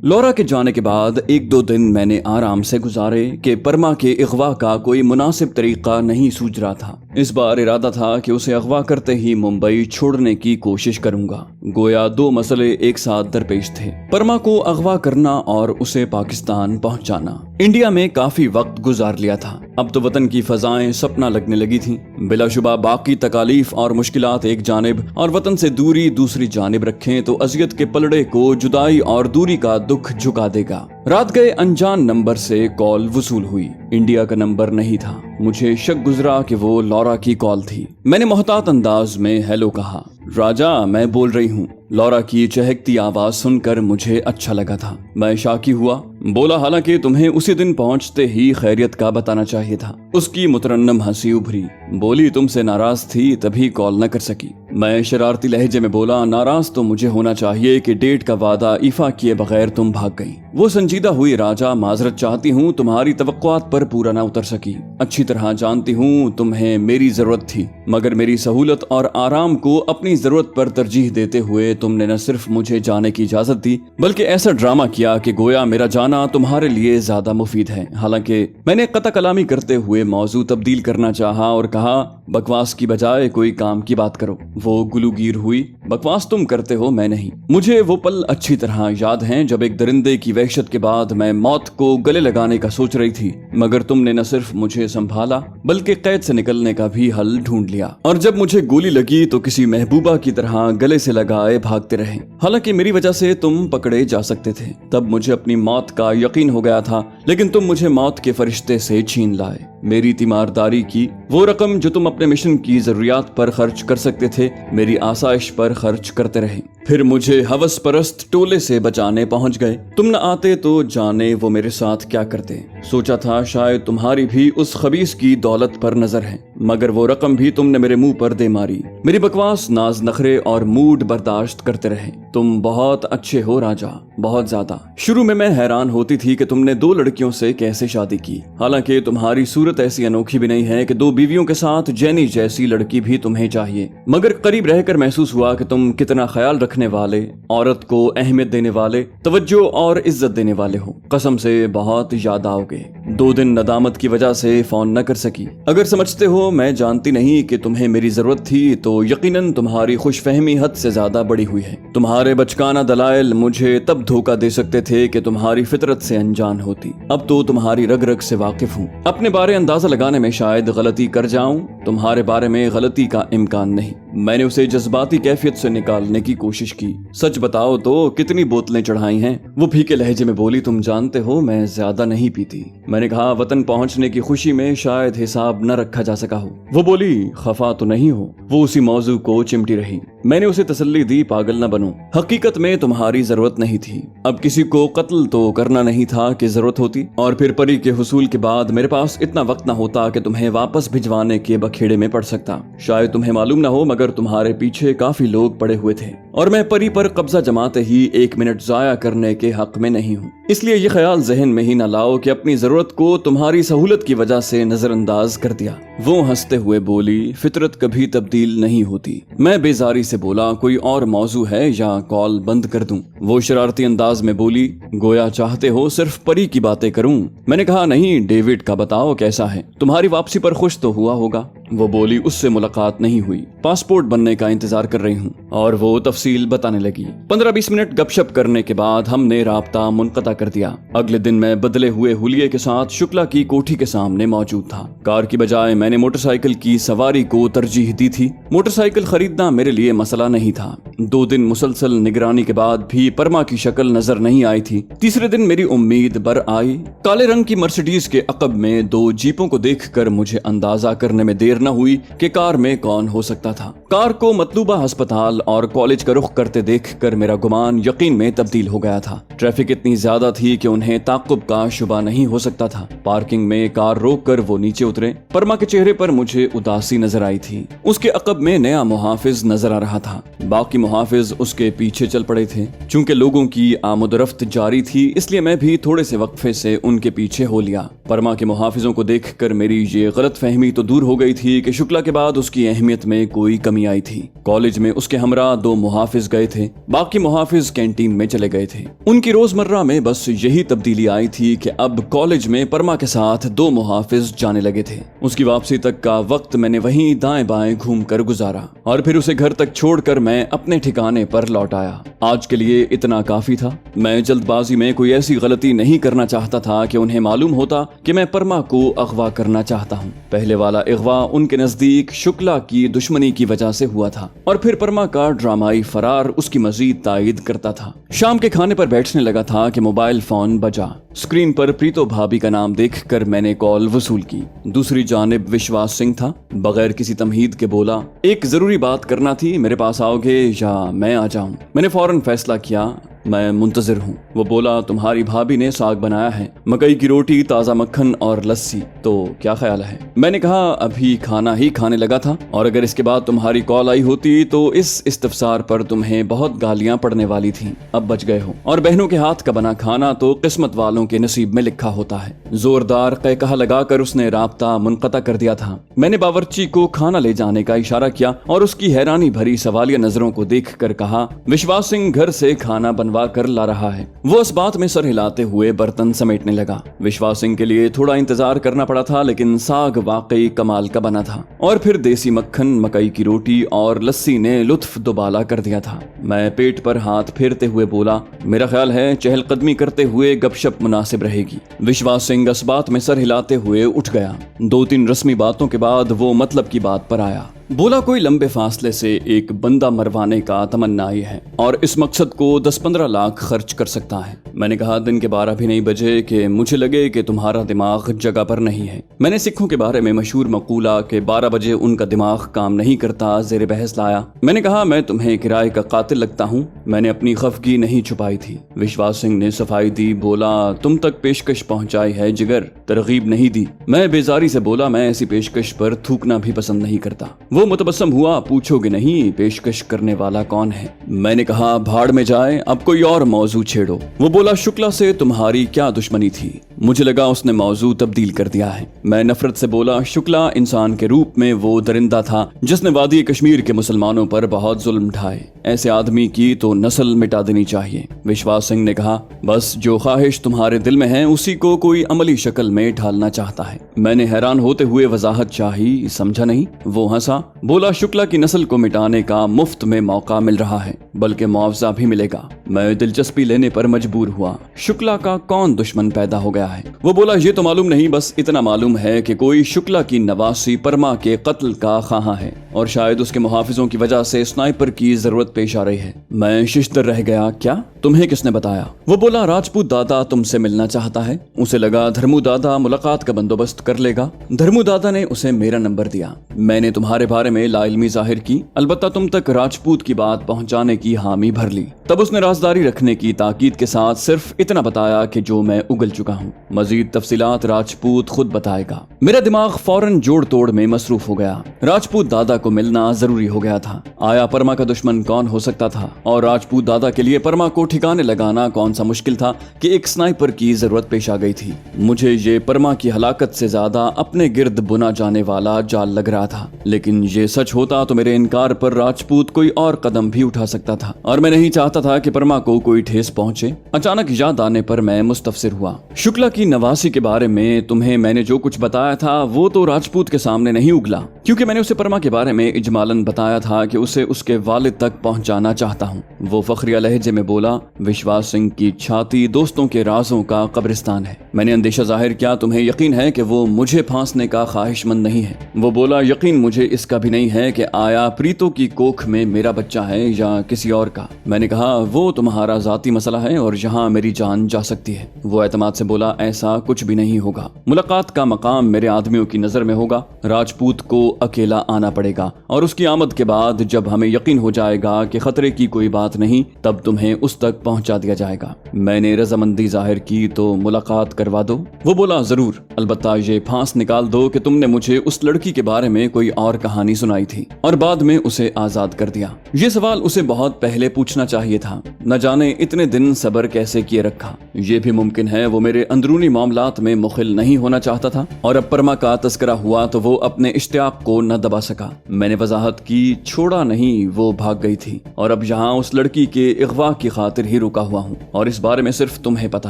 लौरा के जाने के बाद एक दो दिन मैंने आराम से गुजारे कि परमा के अगवा का कोई मुनासिब तरीका नहीं सूझ रहा था। इस बार इरादा था कि उसे अगवा करते ही मुंबई छोड़ने की कोशिश करूंगा। गोया दो मसले एक साथ दरपेश थे, परमा को अगवा करना और उसे पाकिस्तान पहुंचाना। इंडिया में काफी वक्त गुजार लिया था, अब तो वतन की फजाएं सपना लगने लगी थीं। बिलाशुबा बाकी तकालीफ और मुश्किलात एक जानिब और वतन से दूरी दूसरी जानिब रखें तो अजियत के पलड़े को जुदाई और दूरी का दुख झुका देगा। रात गए अनजान नंबर से कॉल वसूल हुई। इंडिया का नंबर नहीं था। मुझे शक गुजरा कि वो लौरा की कॉल थी। मैंने मोहतात अंदाज में हेलो कहा। राजा, मैं बोल रही हूँ। लौरा की चहकती आवाज सुनकर मुझे अच्छा लगा था। मैं शाकी हुआ। बोला, हालांकि तुम्हें उसी दिन पहुंचते ही खैरियत का बताना चाहिए था। उसकी मुतरन्नम हंसी उभरी। बोली, तुमसे नाराज थी तभी कॉल न कर सकी। मैं शरारती लहजे में बोला, नाराज तो मुझे होना चाहिए कि डेट का वादा ईफा किए बगैर तुम भाग गई। वो संजीदा हुई। राजा, माजरत चाहती हूँ, तुम्हारी तवक्कुआत पर पूरा न उतर सकी। अच्छी तरह जानती हूँ तुम्हें मेरी जरूरत थी, मगर मेरी सहूलत और आराम को अपनी जरूरत पर तरजीह देते हुए तुमने न सिर्फ मुझे जाने की इजाजत दी बल्कि ऐसा ड्रामा किया कि गोया मेरा जाना तुम्हारे लिए ज्यादा मुफीद है। हालांकि मैंने कता कलामी करते हुए मौजू तब्दील करना चाहा और कहा, बकवास की बजाय कोई काम की बात करो। वो गुलूगीर हुई। बकवास तुम करते हो, मैं नहीं। मुझे वो पल अच्छी तरह याद हैं जब एक दरिंदे की वहशत के बाद मैं मौत को गले लगाने का सोच रही थी, मगर तुमने न सिर्फ मुझे संभाला बल्कि कैद से निकलने का भी हल ढूंढ लिया। और जब मुझे गोली लगी तो किसी महबूबा की तरह गले से लगाए भागते रहे। हालांकि मेरी वजह से तुम पकड़े जा सकते थे। तब मुझे अपनी मौत का यकीन हो गया था, लेकिन तुम मुझे मौत के फरिश्ते से छीन लाए। मेरी तीमारदारी की वो रकम जो तुम अपने मिशन की जरूरियात पर खर्च कर सकते थे, मेरी आसाइश पर खर्च करते रहे। फिर मुझे हवस परस्त टोले से बचाने पहुंच गए। तुम न आते तो जाने वो मेरे साथ क्या करते। सोचा था शायद तुम्हारी भी उस खबीस की दौलत पर नजर है, मगर वो रकम भी तुमने मेरे मुंह पर दे मारी। मेरी बकवास, नाज नखरे और मूड बर्दाश्त करते रहे। तुम बहुत अच्छे हो राजा, बहुत ज्यादा। शुरू में मैं हैरान होती थी कि तुमने दो लड़कियों से कैसे शादी की। हालांकि तुम्हारी सूरत ऐसी अनोखी भी नहीं है कि दो बीवियों के साथ जैनी जैसी लड़की भी तुम्हें चाहिए, मगर करीब रहकर महसूस हुआ कि तुम कितना ख्याल रखने वाले, औरत को अहमियत देने वाले, तवज्जो और इज्जत देने वाले हो। कसम से बहुत याद आओगे। 2 दिन नदामत की वजह से फोन न कर सकी। अगर समझते हो मैं जानती नहीं कि तुम्हें मेरी जरूरत थी, तो यकीनन तुम्हारी खुशफहमी हद से ज्यादा बड़ी हुई है। तुम्हारे बचकाना दलाइल मुझे तब धोखा दे सकते थे कि तुम्हारी फितरत से अनजान होती। अब तो तुम्हारी रग रग से वाकिफ हूँ। अपने बारे अंदाजा लगाने में शायद गलती कर जाऊं, तुम्हारे बारे में गलती का इम्कान नहीं। मैंने उसे जज्बाती कैफियत से निकालने की कोशिश की। सच बताओ तो कितनी बोतलें चढ़ाई हैं? वो फीके लहजे में बोली, तुम जानते हो मैं ज्यादा नहीं पीती। मैंने कहा, वतन पहुंचने की खुशी में शायद हिसाब न रखा जा सका हो। वो बोली, खफा तो नहीं हो? वो उसी मौजू को चिमटी रही। मैंने उसे तसल्ली दी, पागल न बनो, हकीकत में तुम्हारी जरूरत नहीं थी। अब किसी को कत्ल तो करना नहीं था कि जरूरत होती, और फिर परी के हुसूल के बाद मेरे पास इतना वक्त न होता कि तुम्हें वापस भिजवाने के बखेड़े में पड़ सकता। शायद तुम्हें मालूम न हो, मगर तुम्हारे पीछे काफी लोग पड़े हुए थे और मैं परी पर कब्जा जमाते ही 1 मिनट जाया करने के हक में नहीं हूँ। इसलिए ये ख्याल जहन में ही न लाओ कि अपनी जरूरत को तुम्हारी सहूलत की वजह से नजरअंदाज कर दिया। वो हंसते हुए बोली, फितरत कभी तब्दील नहीं होती। मैं बेजारी से बोला, कोई और मौजू है या कॉल बंद कर दूं? वो शरारती अंदाज में बोली, गोया चाहते हो सिर्फ परी की बातें करूं? मैंने कहा, नहीं, डेविड का बताओ कैसा है? तुम्हारी वापसी पर खुश तो हुआ होगा। वो बोली, उससे मुलाकात नहीं हुई, पासपोर्ट बनने का इंतजार कर रही हूँ। और वो तफसील बताने लगी। 15-20 मिनट गपशप करने के बाद हमने राब्ता मुनक़ता कर दिया। अगले दिन मैं बदले हुए हुलिये के साथ शुक्ला की कोठी के सामने मौजूद था। कार की बजाय मैंने मोटरसाइकिल की सवारी को तरजीह दी थी। मोटरसाइकिल खरीदना मेरे लिए मसला नहीं था। 2 दिन मुसलसल निगरानी के बाद भी परमा की शक्ल नजर नहीं आई थी। तीसरे दिन मेरी उम्मीद बर आई। काले रंग की मर्सिडीज के अकब में 2 जीपों को देखकर मुझे अंदाजा करने में देर न हुई कि कार में कौन हो सकता था। कार को मतलूबा अस्पताल और कॉलेज का रुख करते देखकर मेरा गुमान यकीन में तब्दील हो गया था। ट्रैफिक इतनी ज्यादा थी कि उन्हें ताक़ुब का शुबा नहीं हो सकता था। पार्किंग में कार रोककर वो नीचे उतरे। परमा के चेहरे पर मुझे उदासी नजर आई थी। उसके अकब में नया मुहाफिज नजर आ रहा था। बाकी मुहाफिज उसके पीछे चल पड़े थे। चूंकि लोगों की आमदरफ्त जारी थी, इसलिए मैं भी थोड़े से वक्फे से उनके पीछे हो लिया। परमा के मुहाफिजों को देखकर मेरी ये गलत फहमी तो दूर हो गई थी कि शुक्ला के बाद उसकी अहमियत में कोई कमी नहीं आई थी। कॉलेज में उसके हमरा 2 मुहाफिज गए थे, बाकी मुहाफिज कैंटीन में चले गए थे। उनकी रोजमर्रा में बस यही तब्दीली आई थी कि अब कॉलेज में परमा के साथ 2 मुहाफिज जाने लगे थे। उसकी वापसी तक का वक्त मैंने वहीं दाएं बाएं घूमकर गुजारा और फिर उसे घर तक छोड़कर मैं अपने ठिकाने पर लौट आया। आज के लिए इतना काफी था। मैं जल्दबाजी में कोई ऐसी गलती नहीं करना चाहता था कि उन्हें मालूम होता कि मैं परमा को अगवा करना चाहता हूँ। पहले वाला अगवा उनके नजदीक शुक्ला की दुश्मनी की वजह से हुआ था और फिर परमा का ड्रामाई फरार उसकी मजीद तायद करता था। शाम के खाने पर बैठने लगा था कि मोबाइल फोन बजा। स्क्रीन पर प्रीतो भाभी का नाम देखकर मैंने कॉल वसूल की। दूसरी जानिब विश्वास सिंह था। बगैर किसी तमहीद के बोला, एक जरूरी बात करना थी, मेरे पास आओगे या मैं आ जाऊं? मैंने फौरन फैसला किया, मैं मुंतजिर हूँ। वो बोला, तुम्हारी भाभी ने साग बनाया है, मकई की रोटी, ताज़ा मक्खन और लस्सी, तो क्या ख्याल है? मैंने कहा, अभी खाना ही खाने लगा था और अगर इसके बाद तुम्हारी कॉल आई होती तो इस इस्तफसार पर तुम्हें बहुत गालियां पड़ने वाली थीं। अब बच गए हो। और बहनों के हाथ का बना खाना तो किस्मत वालों के नसीब में लिखा होता है। जोरदार कहकहा लगाकर उसने राब्ता मुनक़ता कर दिया था। मैंने बावर्ची को खाना ले जाने का इशारा किया और उसकी हैरानी भरी सवालिया नजरों को देख कर कहा, विश्वास सिंह घर से खाना बनवा कर ला रहा है। वो इस बात में सर हिलाते हुए बर्तन समेटने लगा। विश्वास सिंह के लिए थोड़ा इंतजार करना पड़ा था, लेकिन साग वाकई कमाल का बना था और फिर देसी मक्खन, मकई की रोटी और लस्सी ने लुत्फ दुबाला कर दिया था। मैं पेट पर हाथ फेरते हुए बोला, मेरा ख्याल है चहलकदमी करते हुए गपशप मुनासिब रहेगी। विश्वास सिंह इस बात में सर हिलाते हुए उठ गया। 2-3 रस्मी बातों के बाद वो मतलब की बात पर आया। बोला, कोई लंबे फासले से एक बंदा मरवाने का तमन्नाई है और इस मकसद को 10-15 लाख खर्च कर सकता है। मैंने कहा, दिन के 12 भी नहीं बजे कि मुझे लगे कि तुम्हारा दिमाग जगह पर नहीं है। मैंने सिखों के बारे में मशहूर मकूला कि 12 बजे उनका दिमाग काम नहीं करता जेर बहस लाया। मैंने कहा, मैं तुम्हें किराए का कातिल लगता हूँ। मैंने अपनी खफगी नहीं छुपाई थी। विश्वास सिंह ने सफाई दी। बोला, तुम तक पेशकश पहुंचाई है जिगर, तरगीब नहीं दी। मैं बेजारी से बोला, मैं ऐसी पेशकश पर थूकना भी पसंद नहीं करता। वो मुतबस्सम हुआ, पूछोगे नहीं पेशकश करने वाला कौन है? मैंने कहा, भाड़ में जाए, अब कोई और मौजू छेड़ो। वो बोला, शुक्ला से तुम्हारी क्या दुश्मनी थी? मुझे लगा उसने मौजू तब्दील कर दिया है। मैं नफरत से बोला, शुक्ला इंसान के रूप में वो दरिंदा था जिसने वादी कश्मीर के मुसलमानों पर बहुत जुल्म ढाए। ऐसे आदमी की तो नस्ल मिटा देनी चाहिए। विश्वास सिंह ने कहा, बस जो ख्वाहिश तुम्हारे दिल में है उसी को कोई अमली शक्ल में ढालना चाहता है। मैंने हैरान होते हुए वजाहत चाही, समझा नहीं। वो हंसा। बोला, शुक्ला की नस्ल को मिटाने का मुफ्त में मौका मिल रहा है, बल्कि मुआवजा भी मिलेगा। मैं दिलचस्पी लेने पर मजबूर हुआ। शुक्ला का कौन दुश्मन पैदा हो गया है? वो बोला, ये तो मालूम नहीं, बस इतना मालूम है कि कोई शुक्ला की नवासी परमा के कत्ल का ख्वाह है और शायद उसके मुहाफिजों की वजह से स्नाइपर की जरूरत पेश आ रही है। मैं शिश्तर रह गया। क्या? तुम्हें किसने बताया? वो बोला, राजपूत दादा तुमसे मिलना चाहता है। उसे लगा धर्मू दादा मुलाकात का बंदोबस्त कर लेगा। धर्मू दादा ने उसे मेरा नंबर दिया। मैंने तुम्हारे बारे में लाइल्मी जाहिर की, अलबत्ता तुम तक राजपूत की बात पहुंचाने की हामी भर ली। तब उसने राजदारी रखने की ताकीद के साथ सिर्फ इतना बताया कि जो मैं उगल चुका हूँ। मजीद तफसीलात राजपूत खुद बताएगा। मेरा दिमाग फौरन जोड़ तोड़ में मसरूफ हो गया। राजपूत दादा को मिलना जरूरी हो गया था। आया परमा का दुश्मन कौन हो सकता था? और राजपूत दादा के लिए परमा को ठिकाने लगाना कौन सा मुश्किल था कि एक स्नाइपर की जरूरत पेश आ गई थी। मुझे ये परमा की हलाकत से ज्यादा अपने गिर्द बुना जाने वाला जाल लग रहा था, लेकिन ये सच होता तो मेरे इनकार पर राजपूत कोई और कदम भी उठा सकता था और मैं नहीं चाहता था कि परमा को कोई ठेस पहुंचे। अचानक याद आने पर मैं मुस्तफसिर हुआ। शुक्ला की नवासी के बारे में तुम्हें मैंने जो कुछ बताया था वो तो राजपूत के सामने नहीं उगला, क्योंकि मैंने उसे परमा के बारे में इजमालन बताया था कि उसे उसके वालिद तक पहुंचाना चाहता हूँ। वो फखरिया लहजे में बोला, विश्वास सिंह की छाती दोस्तों के राजों का कब्रिस्तान है। मैंने अंदेशा जाहिर किया, तुम्हें यकीन है कि वो मुझे फांसने का ख्वाहिशमंद नहीं है? वो बोला, यकीन मुझे इसका भी नहीं है कि आया प्रीतो की कोख में मेरा बच्चा है या किसी और का। मैंने कहा, वो तुम्हारा जाती मसला है और यहाँ मेरी जान जा सकती है। वो एतमाद से बोला, ऐसा कुछ भी नहीं होगा। मुलाकात का मकाम मेरे आदमियों की नजर में होगा। राजपूत को अकेला आना पड़ेगा और उसकी आमद के बाद जब हमें यकीन हो जाएगा कि खतरे की कोई बात नहीं, तब तुम्हें उस तक पहुंचा दिया जाएगा। मैंने रजामंदी जाहिर की, तो मुलाकात करवा दो। वो बोला, जरूर, अलबत्ता ये फांस निकाल दो कि तुमने मुझे उस लड़की के बारे में कोई और कहानी कहानी सुनाई थी और बाद में उसे आजाद कर दिया। ये सवाल उसे बहुत पहले पूछना चाहिए था। न जाने इतने दिन सब्र कैसे किए रखा। ये भी मुमकिन है वो मेरे अंदरूनी मामलात में मुखिल नहीं होना चाहता था और अब परमा का तस्करा हुआ तो वो अपने इश्तियाक को न दबा सका। मैंने वजाहत की, छोड़ा नहीं, वो भाग गई थी और अब यहाँ उस लड़की के इग़वा की खातिर ही रुका हुआ हूँ और इस बारे में सिर्फ तुम्हें पता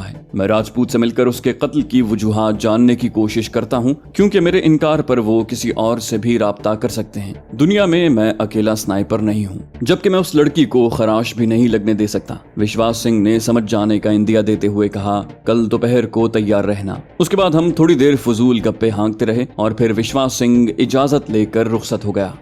है। मैं राजपूत से मिलकर उसके कत्ल की वजूहात जानने की कोशिश करता हूँ क्योंकि मेरे इनकार पर वो किसी और से भी राब्ता कर सकते हैं। दुनिया में मैं अकेला स्नाइपर नहीं हूँ, जबकि मैं उस लड़की को खराश भी नहीं लगने दे सकता। विश्वास सिंह ने समझ जाने का इंदिया देते हुए कहा, कल दोपहर को तैयार रहना। उसके बाद हम थोड़ी देर फजूल गप्पे हाँकते रहे और फिर विश्वास सिंह इजाजत लेकर रुखसत हो गया।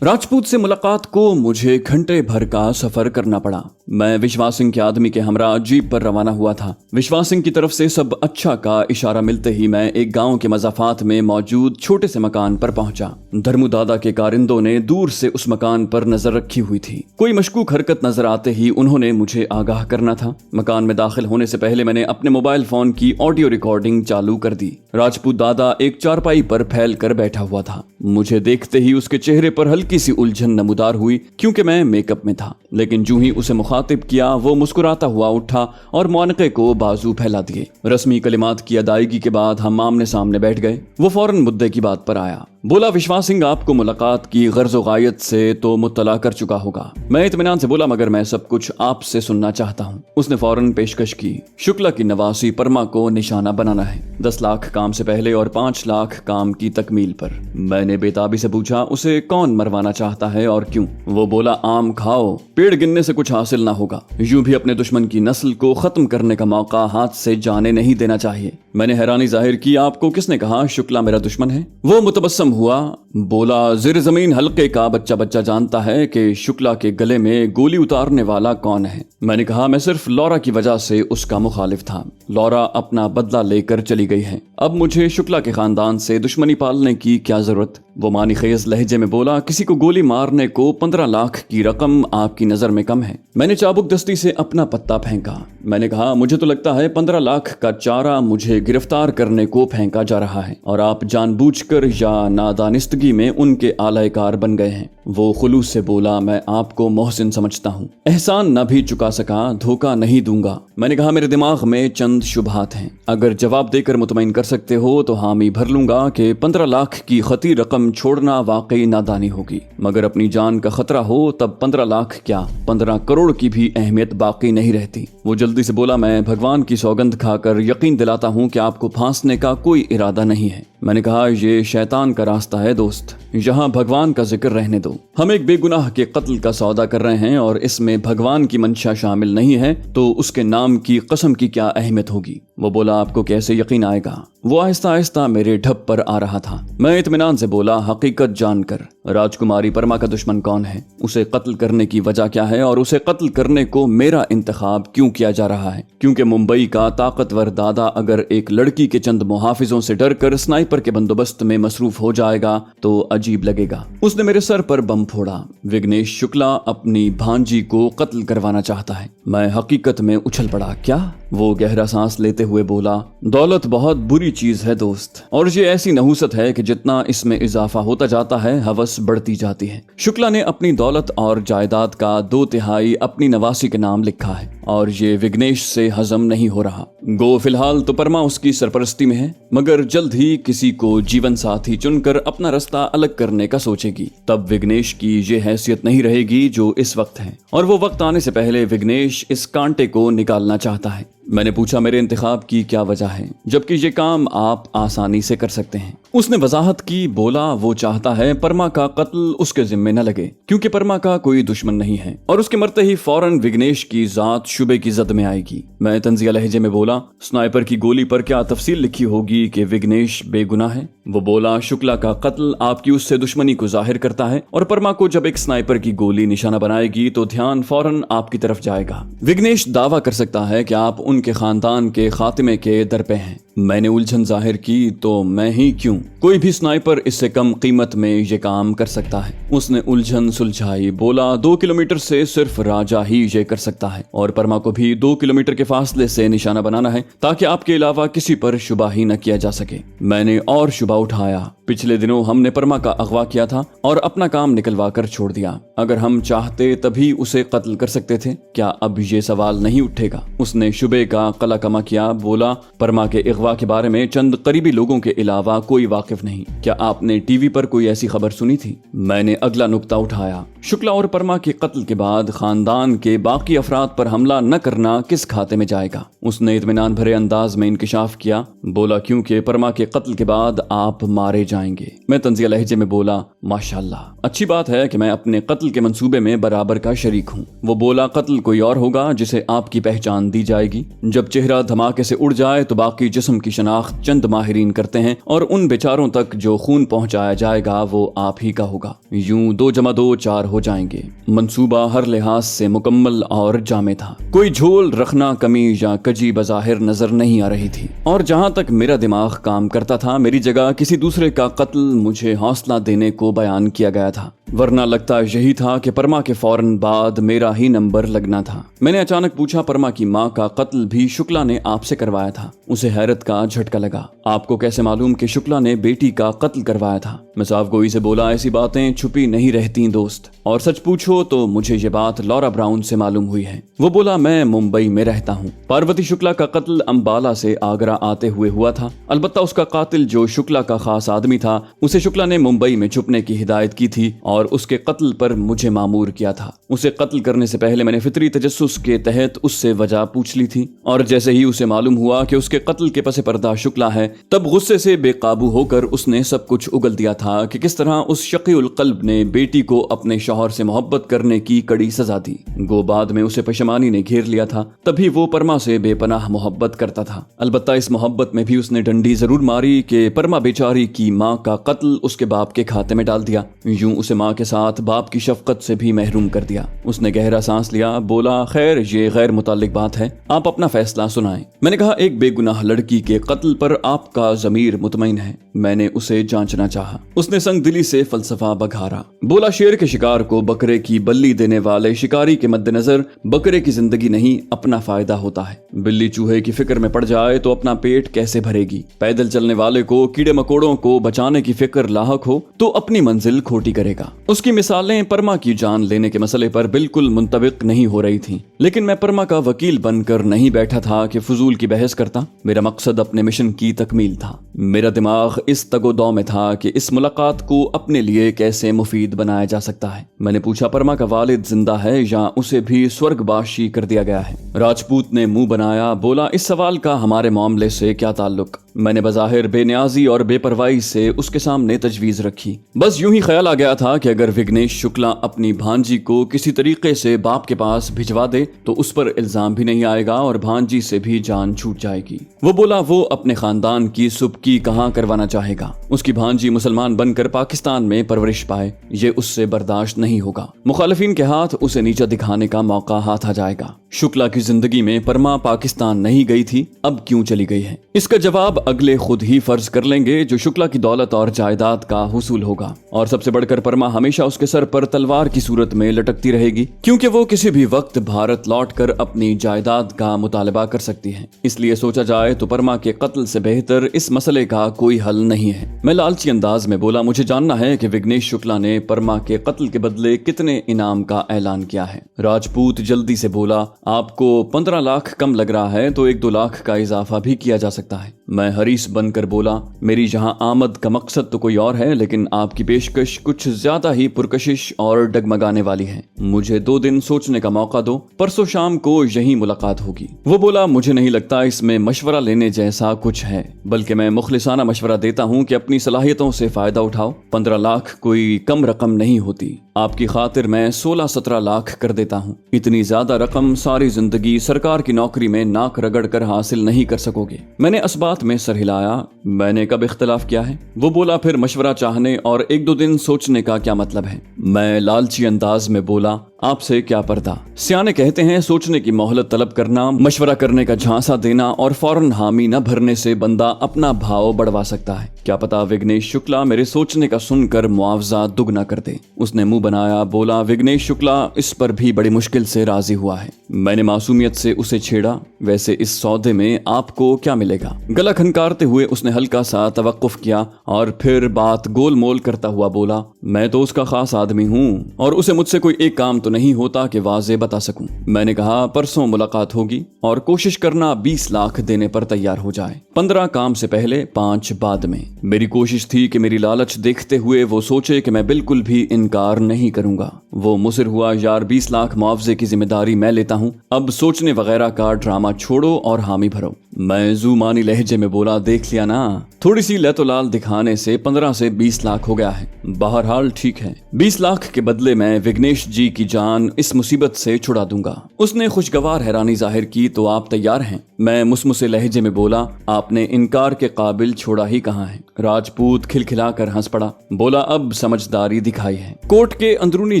राजपूत से मुलाकात को मुझे घंटे भर का सफर करना पड़ा। मैं विश्वास सिंह के आदमी के हमरा जीप पर रवाना हुआ था। विश्वास सिंह की तरफ से सब अच्छा का इशारा मिलते ही मैं एक गांव के मज़ाफात में मौजूद छोटे से मकान पर पहुंचा। धर्मू दादा के कारिंदों ने दूर से उस मकान पर नजर रखी हुई थी। कोई मशकूक हरकत नजर आते ही उन्होंने मुझे आगाह करना था। मकान में दाखिल होने से पहले मैंने अपने मोबाइल फोन की ऑडियो रिकॉर्डिंग चालू कर दी। राजपूत दादा एक चारपाई पर फैल कर बैठा हुआ था। मुझे देखते ही उसके चेहरे पर हल्की सी उलझन नमूदार हुई क्योंकि मैं मेकअप में था, लेकिन जो ही उसे मुखातिब किया वो मुस्कुराता हुआ उठा और मुआनके को बाजू फैला दिए। रस्मी कलिमात की अदायगी के बाद हम आमने सामने बैठ गए। वो फौरन मुद्दे की बात पर आया। बोला, विश्वास सिंह आपको मुलाकात की गर्ज व गायत से तो मुत्तला कर चुका होगा। मैं इत्मीनान से बोला, मगर मैं सब कुछ आपसे सुनना चाहता हूँ। उसने फौरन पेशकश की, शुक्ला की नवासी परमा को निशाना बनाना है, 10 लाख काम से पहले और 5 लाख काम की तकमील पर। मैंने बेताबी से पूछा, उसे कौन मरवाना चाहता है और क्यों? वो बोला, आम खाओ, पेड़ गिनने से कुछ हासिल ना होगा। यूं भी अपने दुश्मन की नस्ल को खत्म करने का मौका हाथ से जाने नहीं देना चाहिए। मैंने हैरानी जाहिर की, आपको किसने कहा शुक्ला मेरा दुश्मन है? वो मुतबस्सम हुआ, बोला, ज़ेर ज़मीन हल्के का बच्चा बच्चा जानता है कि शुक्ला के गले में गोली उतारने वाला कौन है। मैंने कहा, मैं सिर्फ लौरा की वजह से उसका मुखालिफ था। लौरा अपना बदला लेकर चली गई है, अब मुझे शुक्ला के खानदान से दुश्मनी पालने की क्या जरूरत? वो मानी खेज लहजे में बोला, किसी को गोली मारने को 15 लाख की रकम आपकी नजर में कम है। मैंने चाबुक दस्ती से अपना पत्ता फेंका। मैंने कहा, मुझे तो लगता है 15 लाख का चारा मुझे गिरफ्तार करने को फेंका जा रहा है और आप जानबूझकर या नादानिस्तगी में उनके आलायकार बन गए हैं। वो खुलूस से बोला, मैं आपको मोहसिन समझता हूँ, एहसान न भी चुका सका, धोखा नहीं दूंगा। मैंने कहा, मेरे दिमाग में चंद शुबहात हैं, अगर जवाब देकर मुतमईन कर सकते हो तो हामी भर लूंगा कि 15 लाख की खती रकम छोड़ना वाकई नादानी होगी, मगर अपनी जान का खतरा हो तब 15 लाख क्या 15 करोड़ की भी अहमियत बाकी नहीं रहती। वो जल्दी से बोला, मैं भगवान की सौगंध खाकर यकीन दिलाता हूँ कि आपको फांसने का कोई इरादा नहीं है। मैंने कहा, ये शैतान का रास्ता है दोस्त, यहाँ भगवान का जिक्र रहने दो। हम एक बेगुनाह के कत्ल का सौदा कर रहे हैं और इसमें भगवान की मंशा शामिल नहीं है तो उसके नाम की कसम की क्या अहमियत होगी? वो बोला, आपको कैसे यकीन आएगा? वो आहिस्ता आहिस्ता मेरे ढप पर आ रहा था। मैं इत्मीनान से बोला, हकीकत जानकर राजकुमारी परमा का दुश्मन कौन है, उसे कत्ल करने की वजह क्या है और उसे कत्ल करने को मेरा इंतखाब क्यों किया जा रहा है? क्योंकि मुंबई का ताकतवर दादा अगर एक लड़की के चंद मुहाफिजों से डर कर स्नाइपर के बंदोबस्त में मसरूफ हो जाएगा तो अजीब लगेगा। उसने मेरे सर पर बम फोड़ा। विघ्नेश शुक्ला अपनी भांजी को कत्ल करवाना चाहता है। मैं हकीकत में उछल पड़ा। क्या? वो गहरा सांस लेते हुए बोला, दौलत बहुत बुरी चीज है दोस्त, और ये ऐसी नहूसत है कि जितना इसमें इजाफा होता जाता है हवस बढ़ती जाती है। शुक्ला ने अपनी दौलत और जायदाद का 2/3 अपनी नवासी के नाम लिखा है और ये विघ्नेश से हजम नहीं हो रहा। गो फिलहाल तो परमा उसकी सरपरस्ती में है, मगर जल्द ही किसी को जीवन साथी चुनकर अपना रास्ता अलग करने का सोचेगी। तब विघ्नेश की ये हैसियत नहीं रहेगी जो इस वक्त है, और वो वक्त आने से पहले विघ्नेश इस कांटे को निकालना चाहता है। मैंने पूछा, मेरे इंतखाब की क्या वजह है जबकि ये काम आप आसानी से कर सकते हैं? उसने वजाहत की। बोला, वो चाहता है परमा का कत्ल उसके जिम्मे न लगे क्योंकि परमा का कोई दुश्मन नहीं है और उसके मरते ही फौरन विघ्नेश की जात शुबे की जद में आएगी। मैं तंजिया लहजे में बोला, स्नाइपर की गोली पर क्या तफसील लिखी होगी कि विघ्नेश बेगुनाह है? वो बोला, शुक्ला का कत्ल आपकी उससे दुश्मनी को जाहिर करता है और परमा को जब एक स्नाइपर की गोली निशाना बनाएगी तो ध्यान फौरन आपकी तरफ जाएगा। विघ्नेश दावा कर सकता है कि आप उनके खानदान के खात्मे के दर पे हैं। मैंने उलझन जाहिर की, तो मैं ही क्यों, कोई भी स्नाइपर इससे कम कीमत में ये काम कर सकता है। उसने उलझन सुलझाई, बोला 2 किलोमीटर से सिर्फ राजा ही ये कर सकता है और परमा को भी 2 किलोमीटर के फासले से निशाना बनाना है ताकि आपके अलावा किसी पर शुबा ही न किया जा सके। मैंने और शुबा उठाया, पिछले दिनों हमने परमा का अगवा किया था और अपना काम निकलवा कर छोड़ दिया। अगर हम चाहते तभी उसे कत्ल कर सकते थे, क्या अब ये सवाल नहीं उठेगा? उसने शुबे का कला कमा किया, बोला परमा के अगवा के बारे में चंद करीबी लोगों के अलावा कोई वाकिफ नहीं। क्या आपने टीवी पर कोई ऐसी खबर सुनी थी? मैंने अगला नुक्ता उठाया, शुक्ला और परमा के कत्ल के बाद खानदान के बाकी अफराद पर हमला न करना किस खाते में जाएगा? उसने इत्मीनान भरे अंदाज में इंकिशाफ किया, बोला क्योंकि परमा के कत्ल के बाद आप मारे जाएंगे। मैं तंजिया लहजे में बोला, माशाल्लाह, अच्छी बात है कि मैं अपने कत्ल के मंसूबे में बराबर का शरीक हूँ। वो बोला, कत्ल कोई और होगा जिसे आपकी पहचान दी जाएगी। जब चेहरा धमाके से उड़ जाए तो बाकी जिस्म की शनाख्त चंद माहिरीन करते हैं और उन बेचारों तक जो खून पहुंचाया जाएगा वो आप ही का होगा। यूं 2 + 2 4 हो जाएंगे। मंसूबा हर लिहाज से मुकम्मल और जामे था। कोई झोल रखना, कमी या कजी बज़ाहिर नजर नहीं आ रही थी और जहां तक मेरा दिमाग काम करता था, मेरी जगह किसी दूसरे का कत्ल मुझे हौसला देने को बयान किया गया था, वरना लगता यही था कि परमा के फौरन बाद मेरा ही नंबर लगना था। मैंने अचानक पूछा, परमा की माँ का कत्ल भी शुक्ला ने आपसे करवाया था? उसे हैरत का झटका लगा। आपको कैसे मालूम कि शुक्ला ने बेटी का कत्ल करवाया था? मैं साफ गोई से बोला, ऐसी बातें छुपी नहीं रहती दोस्त, और सच पूछो तो मुझे ये बात लॉरा ब्राउन से मालूम हुई है। वो बोला, मैं मुंबई में रहता हूँ। पार्वती शुक्ला का कत्ल अंबाला से आगरा आते हुए हुआ था। अलबत्ता उसका कातिल जो शुक्ला का खास आदमी था, उसे शुक्ला ने मुंबई में छुपने की हिदायत की थी और उसके कत्ल पर मुझे मामूर किया था। उसे कत्ल करने से पहले मैंने फितरी तजस्सुस के तहत उससे वजह पूछ ली थी और जैसे ही उसे मालूम हुआ कि उसके कत्ल के पसे पर्दा शुक्ला है, तब गुस्से से बेकाबू होकर उसने सब कुछ उगल दिया था कि किस तरह उस शकीउल कल्ब ने बेटी को अपने शौहर से मोहब्बत करने की कड़ी सजा दी। गो बाद में उसे पशमानी ने घेर लिया था, तभी वो परमा से बेपनाह मोहब्बत करता था। अलबत्ता इस मोहब्बत में भी उसने डंडी जरूर मारी कि परमा बेचारी की माँ का कत्ल उसके बाप के खाते में डाल दिया, यूं उसे माँ के साथ बाप की शफकत से भी महरूम कर दिया। उसने गहरा सांस लिया, बोला, खैर ये गैर मुताल्लिक बात है, आप अपना फैसला सुनाएं। मैंने कहा, एक बेगुनाह लड़की के कत्ल पर आपका ज़मीर मुतमईन है। मैंने उसे जांचना चाहा। उसने संग दिली से फलसफा बघारा, बोला, शेर के शिकार को बकरे की बल्ली देने वाले शिकारी के मद्देनजर बकरे की जिंदगी नहीं अपना फायदा होता है। बिल्ली चूहे की फिक्र में पड़ जाए तो अपना पेट कैसे भरेगी? पैदल चलने वाले को कीड़े मकोड़ों को बचाने की फिक्र लाहक हो तो अपनी मंजिल खोटी करेगा। उसकी मिसालें परमा की जान लेने के मसले पर बिल्कुल मुंतबिक नहीं हो रही थीं, लेकिन मैं परमा का वकील बनकर नहीं बैठा था कि फजूल की बहस करता। मेरा मकसद अपने मिशन की तकमील था। मेरा दिमाग इस तगोदौ में था कि इस मुलाकात को अपने लिए कैसे मुफीद बनाया जा सकता है। मैंने पूछा, परमा का वालिद जिंदा है या उसे भी स्वर्गवासी कर दिया गया है? राजपूत ने मुंह बनाया, बोला, इस सवाल का हमारे मामले से क्या ताल्लुक? मैंने बज़ाहिर बेनियाजी और बेपरवाही से उसके सामने तजवीज रखी। बस यूं ही ख्याल आ गया था कि अगर विघ्नेश शुक्ला अपनी भांजी को किसी तरीके से बाप के पास भिजवा दे तो उस पर इल्जाम भी नहीं आएगा और भांजी से भी जान छूट जाएगी। वो बोला, वो अपने खानदान की सुबकी कहाँ करवाना चाहेगा? उसकी भांजी मुसलमान बनकर पाकिस्तान में परवरिश पाए, ये उससे बर्दाश्त नहीं होगा। मुखालिफिन के हाथ उसे नीचा दिखाने का मौका हाथ आ जाएगा। शुक्ला की जिंदगी में परमा पाकिस्तान नहीं गई थी, अब क्यों चली गई है? इसका जवाब अगले खुद ही फर्ज कर लेंगे जो शुक्ला की दौलत और जायदाद का हुसूल होगा। और सबसे बढ़कर परमा हमेशा उसके सर पर तलवार की सूरत में लटकती रहेगी, क्योंकि वो किसी भी वक्त भारत लौटकर अपनी जायदाद का मुतालबा कर सकती है। इसलिए सोचा जाए तो परमा के कत्ल से बेहतर इस मसले का कोई हल नहीं है। मैं लालची अंदाज में बोला, मुझे जानना है कि विघ्नेश शुक्ला ने परमा के कत्ल के बदले कितने इनाम का ऐलान किया है। राजपूत जल्दी से बोला, आपको 15 लाख कम लग रहा है तो 1-2 लाख का इजाफा भी किया जा सकता है। मैं हरीस बनकर बोला, मेरी यहाँ आमद का मकसद तो कोई और है, लेकिन आपकी पेशकश कुछ ज्यादा ही पुरकशिश और डगमगाने वाली है। मुझे 2 दिन सोचने का मौका दो, परसों शाम को यही मुलाकात होगी। वो बोला, मुझे नहीं लगता इसमें मशवरा लेने जैसा कुछ है, बल्कि मैं मुखलिसाना मशवरा देता हूँ कि अपनी सलाहियतों से फायदा उठाओ। 15 लाख कोई कम रकम नहीं होती। आपकी खातिर मैं 16-17 लाख कर देता हूँ। इतनी ज्यादा रकम सारी जिंदगी सरकार की नौकरी में नाक रगड़ कर हासिल नहीं कर सकोगे। मैंने इस बात में सर हिलाया, मैंने कब इख्तिलाफ किया है? वो बोला, फिर मशवरा चाहने और 1-2 दिन सोचने का क्या मतलब है? मैं लालची अंदाज में बोला, आपसे क्या पर्दा। सियाने कहते हैं सोचने की मोहलत तलब करना, मशवरा करने का झांसा देना और फौरन हामी न भरने से बंदा अपना भाव बढ़वा सकता है। क्या पता विघ्नेश शुक्ला मेरे सोचने का सुनकर मुआवजा दुगना कर दे। उसने मुंह बनाया, बोला, विघ्नेश शुक्ला इस पर भी बड़ी मुश्किल से राजी हुआ है। मैंने मासूमियत से उसे छेड़ा, वैसे इस सौदे में आपको क्या मिलेगा। गला खनकारते हुए उसने हल्का सा तवक्कुफ किया और फिर बात गोलमोल करता हुआ बोला, मैं तो उसका खास आदमी हूँ और उसे मुझसे कोई एक काम तो नहीं होता कि वाज़े बता सकूं। मैंने कहा, परसों मुलाकात होगी और कोशिश करना 20 लाख देने पर तैयार हो जाए। 15 काम से पहले, 5 बाद में। मेरी कोशिश थी कि मेरी लालच देखते हुए वो सोचे कि मैं बिल्कुल भी इनकार नहीं करूंगा। वो मुसिर हुआ, यार 20 लाख मुआवजे की जिम्मेदारी मैं लेता हूँ, अब सोचने वगैरह का ड्रामा छोड़ो और हामी भरो। मैं जुमानी लहजे में बोला, देख लिया ना, थोड़ी सी लैतोलाल दिखाने से 15 से 20 लाख हो गया है। बहरहाल ठीक है, 20 लाख के बदले मैं विघ्नेश जी की जान इस मुसीबत से छुड़ा दूंगा। उसने खुशगवार हैरानी जाहिर की, तो आप तैयार हैं? मैं मुसमुसे लहजे में बोला, आपने इनकार के काबिल छोड़ा ही कहाँ है। राजपूत खिलखिलाकर हंस पड़ा, बोला, अब समझदारी दिखाई है। कोट के अंदरूनी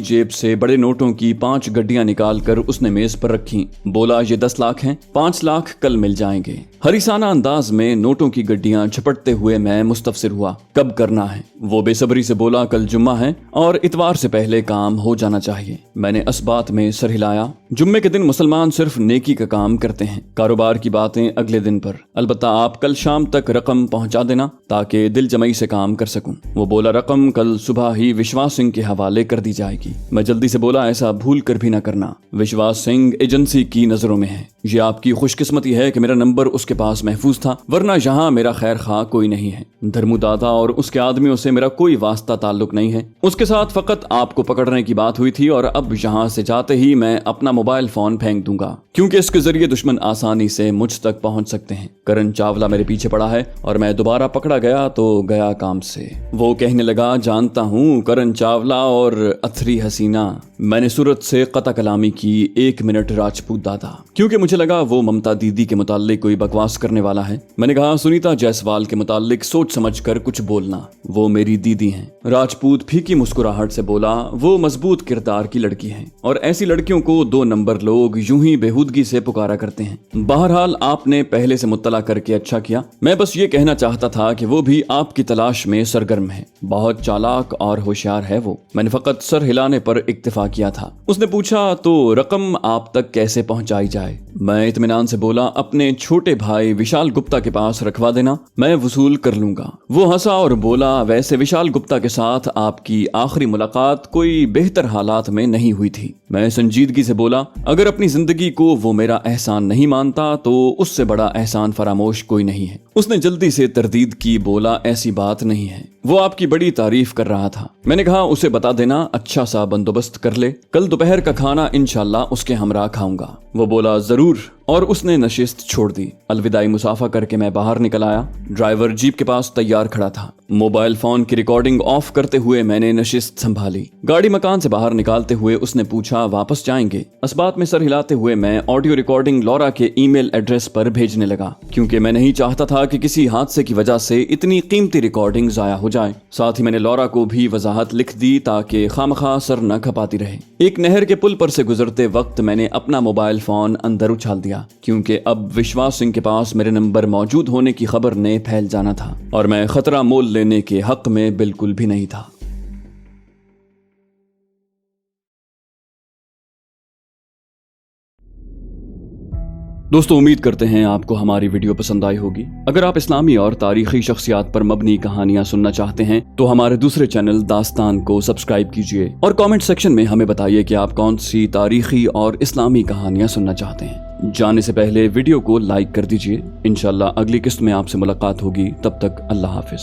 जेब से बड़े नोटों की 5 गड्डियां निकालकर उसने मेज पर रखी। बोला, ये 10 लाख हैं, 5 लाख कल मिल जाएंगे। हरिसाना अंदाज में नोटों की गड्डियां झपटते हुए मैं मुस्तफसिर हुआ, कब करना है? वो बेसब्री से बोला, कल जुम्मा है और इतवार से पहले काम हो जाना चाहिए। मैंने इस बात में सर हिलाया, जुम्मे के दिन मुसलमान सिर्फ नेकी का काम करते हैं, कारोबार की बातें अगले दिन पर। अलबत्ता आप कल शाम तक रकम पहुंचा देना ताकि दिल जमई से काम कर सकूं। वो बोला, रकम कल सुबह ही विश्वास सिंह के हवाले कर दी जाएगी। मैं जल्दी से बोला, ऐसा भूल कर भी ना करना, विश्वास सिंह एजेंसी की नजरों में है। ये आपकी खुशकिस्मती है कि मेरा नंबर उसके पास महफूज था, वरना यहाँ मेरा खैर खा कोई नहीं है। धर्मू दादा और उसके आदमियों से मेरा कोई वास्ता ताल्लुक नहीं है। उसके साथ फकत आपको पकड़ने की बात हुई थी और अब यहाँ से जाते ही मैं अपना मोबाइल फोन फेंक दूंगा, क्योंकि इसके जरिए दुश्मन आसानी से मुझ तक पहुंच सकते हैं। करण चावला मेरे पीछे पड़ा है और मैं दोबारा पकड़ा गया तो गया काम से। वो कहने लगा, जानता हूँ करण चावला और अथरी हसीना। मैंने सूरत से कता कलामी की, 1 मिनट राजपूत दादा, क्योंकि मुझे लगा वो ममता दीदी के मुताल्लिक कोई बकवास करने वाला है। मैंने कहा, सुनीता जायसवाल के मुताल्लिक सोच समझ कर कुछ बोलना, वो मेरी दीदी हैं। राजपूत फीकी मुस्कुराहट से बोला, वो मजबूत किरदार की लड़की है और ऐसी लड़कियों को 2 नंबर लोग यूं ही बेहूदगी से पुकारा करते हैं। बहरहाल आपने पहले से मुत्तला करके अच्छा किया। मैं बस ये कहना चाहता था कि वो भी आपकी तलाश में सरगर्म है, बहुत चालाक और होशियार है वो। मैंने फकत सर हिलाने पर इक्तिफा किया था। उसने पूछा, तो रकम आप तक कैसे पहुंचाई जाए? मैं इत्मीनान से बोला, अपने छोटे भाई विशाल गुप्ता के पास रखवा देना, मैं वसूल कर लूंगा। वो हंसा और बोला, वैसे विशाल गुप्ता के साथ आपकी आखिरी मुलाकात कोई बेहतर हालात में नहीं हुई थी। मैं संजीदगी से बोला, अगर अपनी जिंदगी को वो मेरा एहसान नहीं मानता तो उससे बड़ा एहसान फरामोश कोई नहीं है। उसने जल्दी से तरदीद की, बोला, ऐसी बात नहीं है, वो आपकी बड़ी तारीफ कर रहा था। मैंने कहा, उसे बता देना अच्छा सा बंदोबस्त कर ले, कल दोपहर का खाना इंशाल्लाह उसके हमरा खाऊंगा। वो बोला, जरूर, और उसने नशिस्त छोड़ दी। अलविदाई मुसाफा करके मैं बाहर निकल आया। ड्राइवर जीप के पास तैयार खड़ा था। मोबाइल फोन की रिकॉर्डिंग ऑफ करते हुए मैंने नशिस्त संभाली। गाड़ी मकान से बाहर निकालते हुए उसने पूछा, वापस जाएंगे? इस बात में सर हिलाते हुए मैं ऑडियो रिकॉर्डिंग लॉरा के ईमेल एड्रेस पर भेजने लगा, क्योंकि मैं नहीं चाहता था कि किसी हादसे की वजह से इतनी कीमती रिकॉर्डिंग जाया हो जाए। साथ ही मैंने लॉरा को भी वजाहत लिख दी ताकि खामखा सर न खपाती रहे। एक नहर के पुल पर से गुजरते वक्त मैंने अपना मोबाइल फोन अंदर उछाल दिया, क्योंकि अब विश्वास सिंह के पास मेरे नंबर मौजूद होने की खबर ने फैल जाना था और मैं खतरा मोल लेने के हक में बिल्कुल भी नहीं था। दोस्तों, उम्मीद करते हैं आपको हमारी वीडियो पसंद आई होगी। अगर आप इस्लामी और तारीखी शख्सियात पर मबनी कहानियां सुनना चाहते हैं तो हमारे दूसरे चैनल दास्तान को सब्सक्राइब कीजिए और कमेंट सेक्शन में हमें बताइए कि आप कौन सी तारीखी और इस्लामी कहानियां सुनना चाहते हैं। जाने से पहले वीडियो को लाइक कर दीजिए। इंशाल्लाह अगली किस्त में आपसे मुलाकात होगी। तब तक अल्लाह हाफिज।